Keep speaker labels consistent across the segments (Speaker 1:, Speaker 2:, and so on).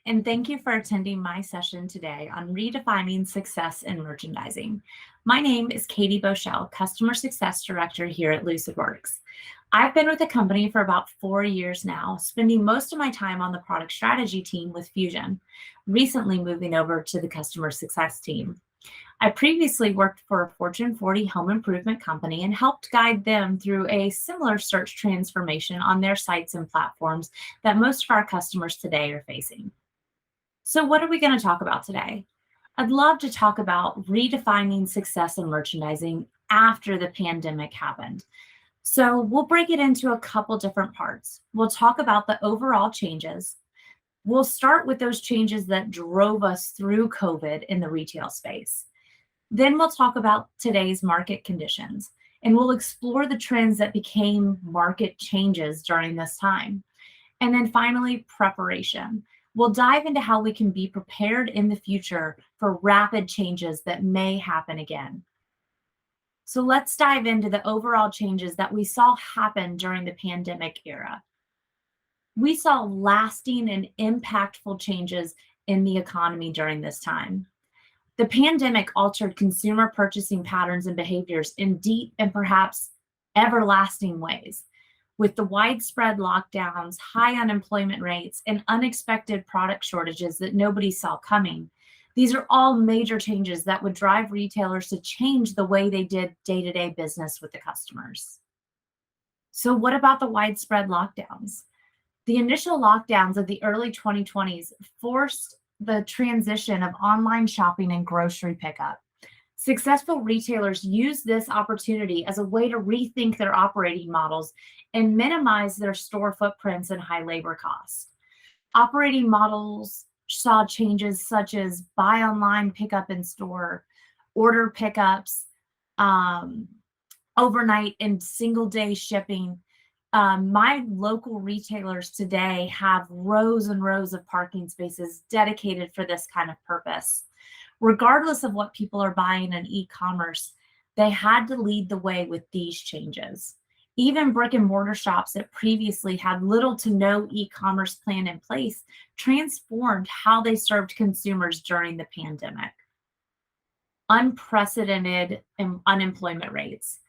Speaker 1: and thank you for attending my session today on redefining success in merchandising. My name is Katie Boschel, Customer Success Director here at LucidWorks. I've been with the company for about 4 years now, spending most of my time on the product strategy team with Fusion, recently moving over to the customer success team. I previously worked for a Fortune 40 home improvement company and helped guide them through a similar search transformation on their sites and platforms that most of our customers today are facing. So, what are we going to talk about today? I'd love to talk about redefining success in merchandising after the pandemic happened. So, we'll break it into a couple different parts. We'll talk about the overall changes. We'll start with those changes that drove us through COVID in the retail space. Then we'll talk about today's market conditions, and we'll explore the trends that became market changes during this time. And then finally, preparation. We'll dive into how we can be prepared in the future for rapid changes that may happen again. So let's dive into the overall changes that we saw happen during the pandemic era. We saw lasting and impactful changes in the economy during this time. The pandemic altered consumer purchasing patterns and behaviors in deep and perhaps everlasting ways. With the widespread lockdowns, high unemployment rates, and unexpected product shortages that nobody saw coming, these are all major changes that would drive retailers to change the way they did day-to-day business with the customers. So what about the widespread lockdowns? The initial lockdowns of the early 2020s forced the transition of online shopping and grocery pickup. Successful retailers used this opportunity as a way to rethink their operating models and minimize their store footprints and high labor costs. Operating models saw changes such as buy online, pick up in store, order pickups, overnight and single day shipping. My local retailers today have rows and rows of parking spaces dedicated for this kind of purpose. Regardless of what people are buying in e-commerce, they had to lead the way with these changes. Even brick and mortar shops that previously had little to no e-commerce plan in place transformed how they served consumers during the pandemic. Unprecedented unemployment rates.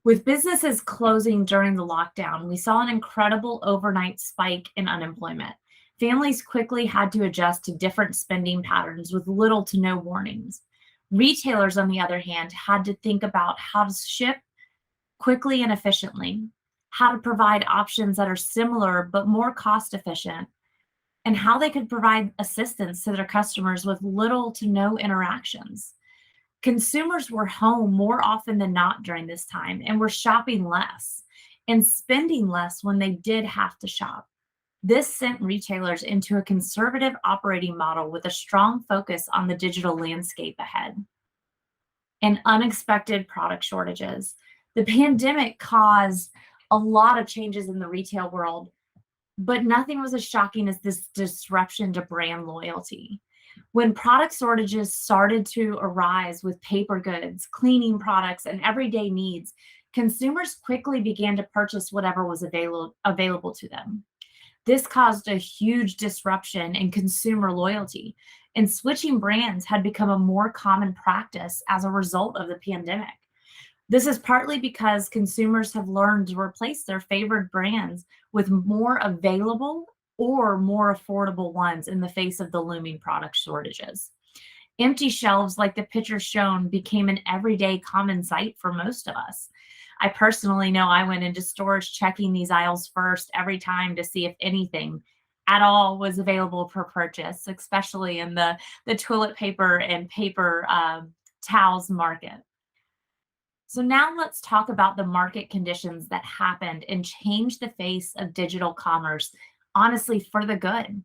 Speaker 1: With businesses closing during the lockdown, we saw an incredible overnight spike in unemployment. Families quickly had to adjust to different spending patterns with little to no warnings. Retailers, on the other hand, had to think about how to ship quickly and efficiently, how to provide options that are similar but more cost efficient, and how they could provide assistance to their customers with little to no interactions. Consumers were home more often than not during this time and were shopping less and spending less when they did have to shop. This sent retailers into a conservative operating model with a strong focus on the digital landscape ahead. And unexpected product shortages. The pandemic caused a lot of changes in the retail world, but nothing was as shocking as this disruption to brand loyalty. When product shortages started to arise with paper goods, cleaning products, and everyday needs, consumers quickly began to purchase whatever was available to them. This caused a huge disruption in consumer loyalty, and switching brands had become a more common practice as a result of the pandemic. This is partly because consumers have learned to replace their favorite brands with more available or more affordable ones in the face of the looming product shortages. Empty shelves, like the picture shown, became an everyday common sight for most of us. I personally know I went into stores checking these aisles first every time to see if anything at all was available for purchase, especially in the toilet paper and paper towels market. So now let's talk about the market conditions that happened and changed the face of digital commerce, honestly, for the good.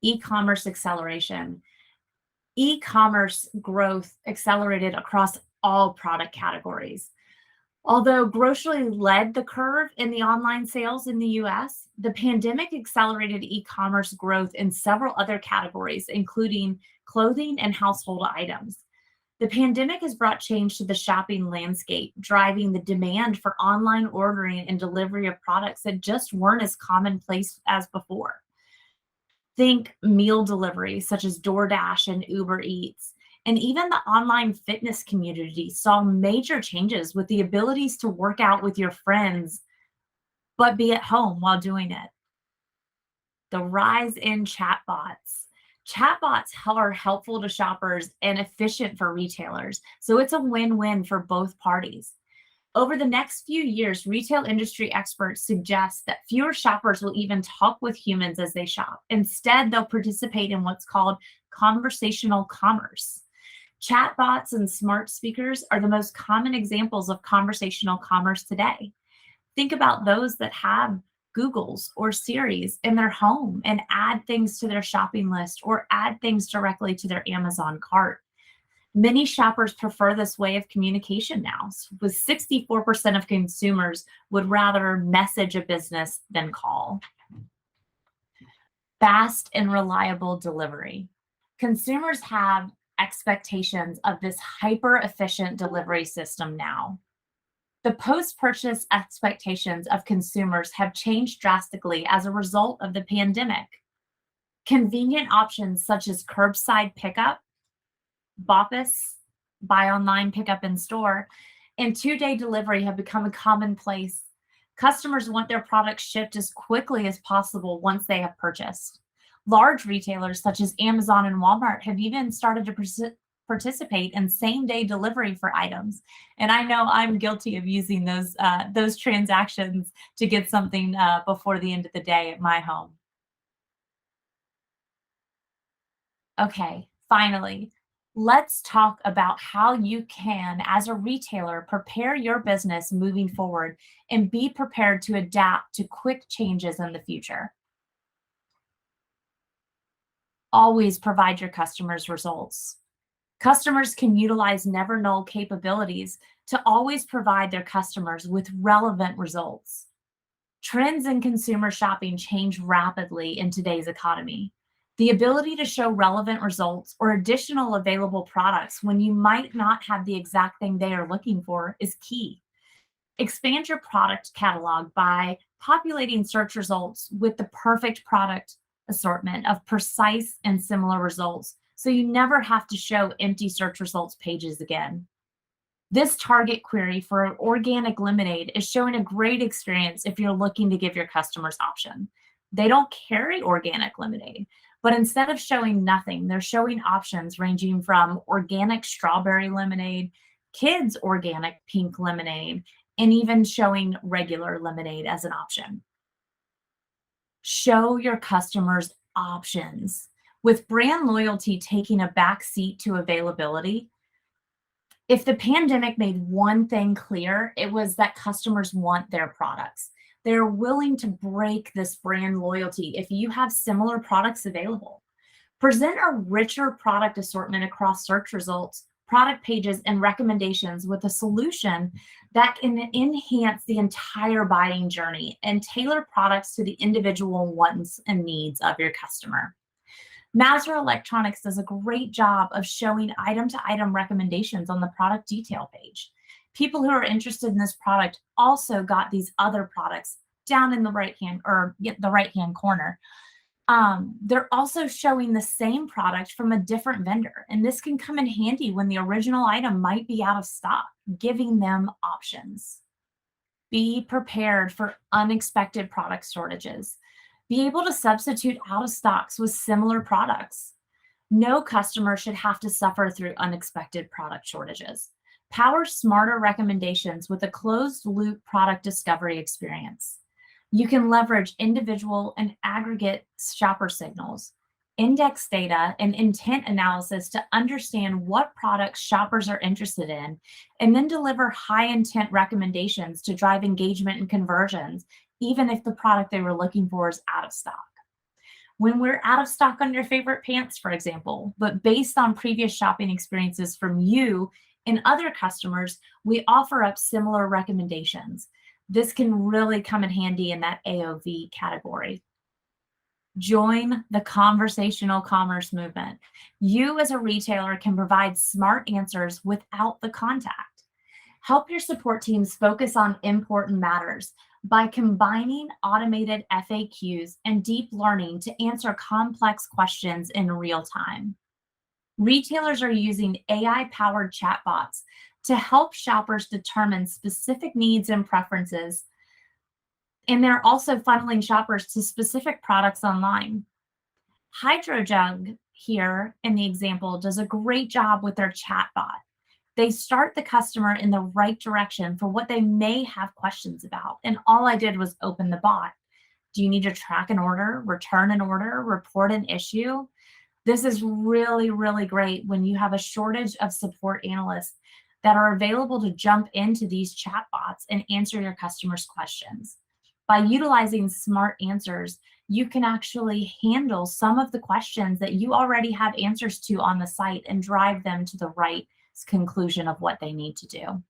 Speaker 1: E-commerce acceleration. E-commerce growth accelerated across all product categories. Although grocery led the curve in the online sales in the US, the pandemic accelerated e-commerce growth in several other categories, including clothing and household items. The pandemic has brought change to the shopping landscape, driving the demand for online ordering and delivery of products that just weren't as commonplace as before. Think meal delivery, such as DoorDash and Uber Eats. And even the online fitness community saw major changes with the abilities to work out with your friends, but be at home while doing it. The rise in chatbots. Chatbots are helpful to shoppers and efficient for retailers. So it's a win-win for both parties. Over the next few years, retail industry experts suggest that fewer shoppers will even talk with humans as they shop. Instead, they'll participate in what's called conversational commerce. Chatbots and smart speakers are the most common examples of conversational commerce today. Think about those that have Googles or Siris in their home and add things to their shopping list or add things directly to their Amazon cart. Many shoppers prefer this way of communication now, with 64% of consumers would rather message a business than call. Fast and reliable delivery. Consumers have expectations of this hyper-efficient delivery system now. The post-purchase expectations of consumers have changed drastically as a result of the pandemic. Convenient options such as curbside pickup, BOPIS, buy online, pickup in store, and 2-day delivery have become a commonplace. Customers want their products shipped as quickly as possible once they have purchased. Large retailers such as Amazon and Walmart have even started to participate in same-day delivery for items. And I know I'm guilty of using those transactions to get something before the end of the day at my home. Okay, finally, let's talk about how you can, as a retailer, prepare your business moving forward and be prepared to adapt to quick changes in the future. Always provide your customers results. Customers can utilize never null capabilities to always provide their customers with relevant results. Trends in consumer shopping change rapidly in today's economy. The ability to show relevant results or additional available products when you might not have the exact thing they are looking for is key. Expand your product catalog by populating search results with the perfect product assortment of precise and similar results, so you never have to show empty search results pages again. This target query for organic lemonade is showing a great experience if you're looking to give your customers option. They don't carry organic lemonade, but instead of showing nothing, they're showing options ranging from organic strawberry lemonade, kids organic pink lemonade, and even showing regular lemonade as an option. Show your customers options. With brand loyalty taking a back seat to availability, if the pandemic made one thing clear, it was that customers want their products. They're willing to break this brand loyalty if you have similar products available. Present a richer product assortment across search results, product pages, and recommendations with a solution that can enhance the entire buying journey and tailor products to the individual wants and needs of your customer. Mazra Electronics does a great job of showing item-to-item recommendations on the product detail page. People who are interested in this product also got these other products down in the right-hand corner. They're also showing the same product from a different vendor, and this can come in handy when the original item might be out of stock, giving them options. Be prepared for unexpected product shortages. Be able to substitute out of stocks with similar products. No customer should have to suffer through unexpected product shortages. Power smarter recommendations with a closed-loop product discovery experience. You can leverage individual and aggregate shopper signals, index data, and intent analysis to understand what products shoppers are interested in, and then deliver high-intent recommendations to drive engagement and conversions, even if the product they were looking for is out of stock. When we're out of stock on your favorite pants, for example, but based on previous shopping experiences from you and other customers, we offer up similar recommendations. This can really come in handy in that AOV category. Join the conversational commerce movement. You as a retailer can provide smart answers without the contact. Help your support teams focus on important matters By combining automated FAQs and deep learning to answer complex questions in real time. Retailers are using AI-powered chatbots to help shoppers determine specific needs and preferences, and they're also funneling shoppers to specific products online. Hydrojug here in the example does a great job with their chatbot. They start the customer in the right direction for what they may have questions about. And all I did was open the bot. Do you need to track an order, return an order, report an issue? This is really, really great when you have a shortage of support analysts that are available to jump into these chatbots and answer your customers' questions. By utilizing smart answers, you can actually handle some of the questions that you already have answers to on the site and drive them to the right conclusion of what they need to do.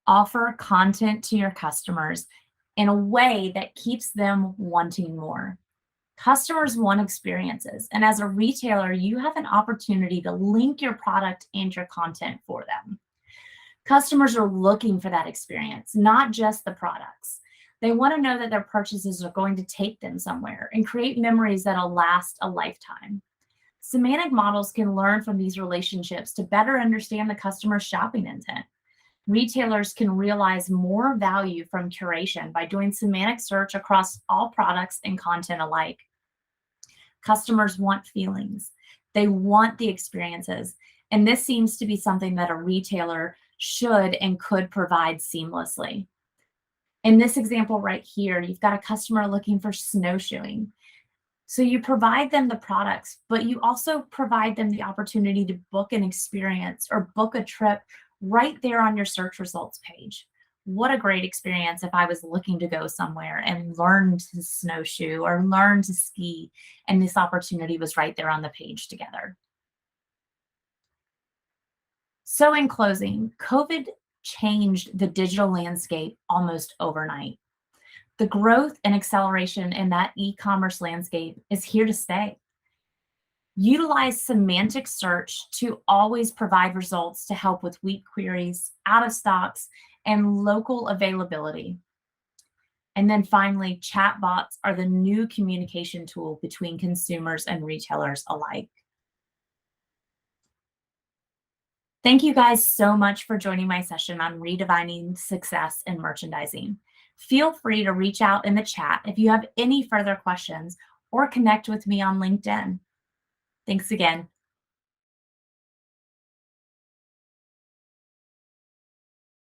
Speaker 1: Offer content to your customers in a way that keeps them wanting more. Customers want experiences, and as a retailer, you have an opportunity to link your product and your content for them. Customers are looking for that experience, not just the products. They want to know that their purchases are going to take them somewhere and create memories that'll last a lifetime. Semantic models can learn from these relationships to better understand the customer's shopping intent. Retailers can realize more value from curation by doing semantic search across all products and content alike. Customers want feelings. They want the experiences. And this seems to be something that a retailer should and could provide seamlessly. In this example right here, you've got a customer looking for snowshoeing. So you provide them the products, but you also provide them the opportunity to book an experience or book a trip right there on your search results page. What a great experience if I was looking to go somewhere and learn to snowshoe or learn to ski, and this opportunity was right there on the page together. So in closing, COVID changed the digital landscape almost overnight. The growth and acceleration in that e-commerce landscape is here to stay. Utilize semantic search to always provide results to help with weak queries, out of stocks, and local availability. And then finally, chatbots are the new communication tool between consumers and retailers alike. Thank you guys so much for joining my session on redefining success in merchandising. Feel free to reach out in the chat if you have any further questions or connect with me on LinkedIn. Thanks again.